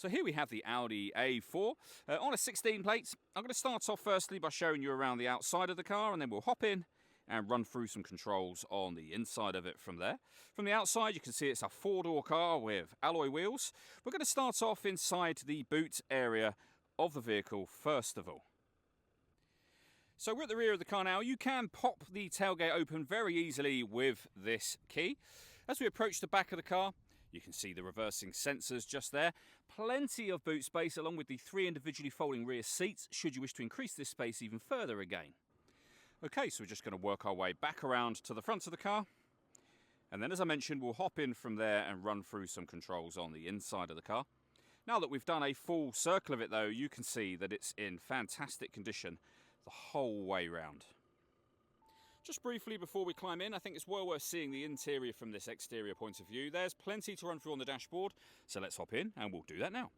So here we have the Audi A4 on a 16 plate. I'm going to start off firstly by showing you around the outside of the car, and then we'll hop in and run through some controls on the inside of it from there. From the outside, you can see it's a four-door car with alloy wheels. We're going to start off inside the boot area of the vehicle first of all. So we're at the rear of the car now. You can pop the tailgate open very easily with this key. As we approach the back of the car, you can see the reversing sensors just there. Plenty of boot space along with the 3 individually folding rear seats should you wish to increase this space even further again. Okay, so we're just going to work our way back around to the front of the car. And then as I mentioned, we'll hop in from there and run through some controls on the inside of the car. Now that we've done a full circle of it though, you can see that it's in fantastic condition the whole way round. Just briefly before we climb in, I think it's well worth seeing the interior from this exterior point of view. There's plenty to run through on the dashboard, so let's hop in and we'll do that now.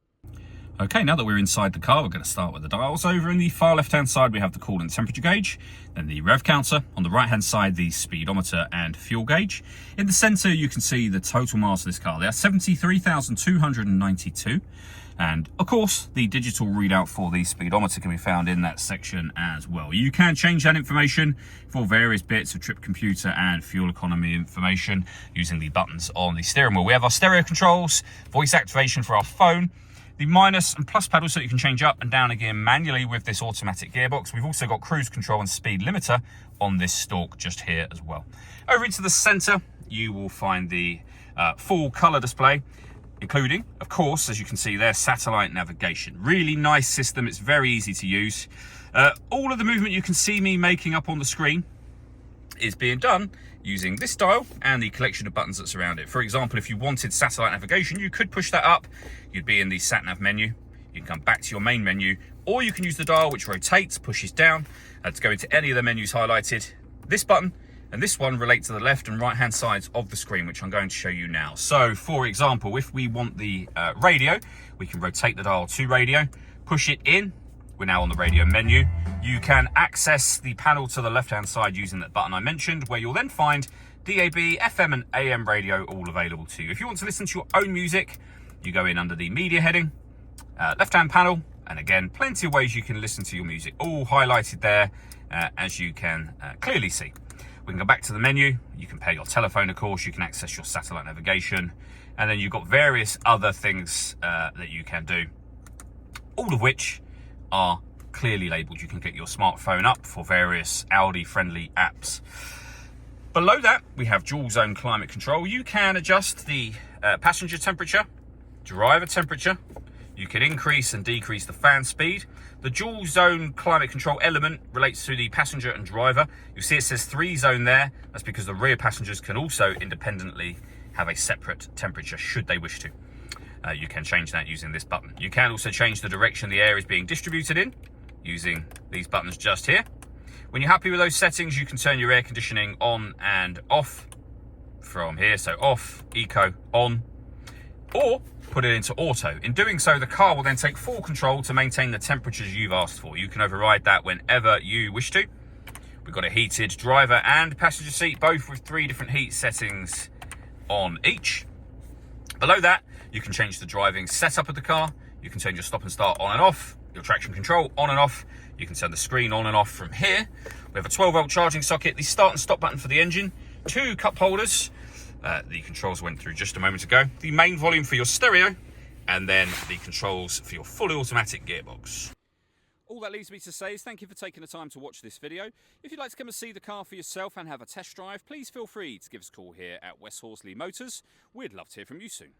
Okay, now that we're inside the car, we're going to start with the dials. Over in the far left-hand side, we have the coolant temperature gauge, then the rev counter. On the right-hand side, the speedometer and fuel gauge. In the centre, you can see the total miles of this car. They are 73,292. And, of course, the digital readout for the speedometer can be found in that section as well. You can change that information for various bits of trip computer and fuel economy information using the buttons on the steering wheel. We have our stereo controls, voice activation for our phone, the minus and plus pedals so you can change up and down again manually with this automatic gearbox. We've also got cruise control and speed limiter on this stalk just here as well. Over into the center, you will find the full color display, including, of course, as you can see there, satellite navigation. Really nice system. It's very easy to use. All of the movement you can see me making up on the screen is being done using this dial and the collection of buttons that surround it. For example, if you wanted satellite navigation, you could push that up. You'd be in the sat nav menu. You can come back to your main menu, or you can use the dial which rotates, pushes down to go into any of the menus highlighted. This button and this one relate to the left and right hand sides of the screen, which I'm going to show you now. So for example, if we want the radio, we can rotate the dial to radio, push it in. We're now on the radio menu. You can access the panel to the left-hand side using that button I mentioned, where you'll then find DAB, FM and AM radio all available to you. If you want to listen to your own music, you go in under the media heading, left-hand panel, and again, plenty of ways you can listen to your music, all highlighted there, as you can clearly see. We can go back to the menu. You can pair your telephone, of course. You can access your satellite navigation, and then you've got various other things that you can do, all of which are clearly labeled. You can get your smartphone up for various Audi friendly apps. Below that, we have dual zone climate control. You can adjust the passenger temperature, driver temperature. You can increase and decrease the fan speed. The dual zone climate control element relates to the passenger and driver. You'll see it says 3 zone there. That's because the rear passengers can also independently have a separate temperature should they wish to. You can change that using this button. You can also change the direction the air is being distributed in using these buttons just here. When you're happy with those settings, you can turn your air conditioning on and off from here. So off, eco, on, or put it into auto. In doing so, the car will then take full control to maintain the temperatures you've asked for. You can override that whenever you wish to. We've got a heated driver and passenger seat, both with 3 different heat settings on each. Below that, you can change the driving setup of the car. You can turn your stop and start on and off, your traction control on and off. You can turn the screen on and off from here. We have a 12-volt charging socket, the start and stop button for the engine, 2 cup holders. The controls went through just a moment ago. The main volume for your stereo, and then the controls for your fully automatic gearbox. All that leaves me to say is thank you for taking the time to watch this video. If you'd like to come and see the car for yourself and have a test drive, please feel free to give us a call here at West Horsley Motors. We'd love to hear from you soon.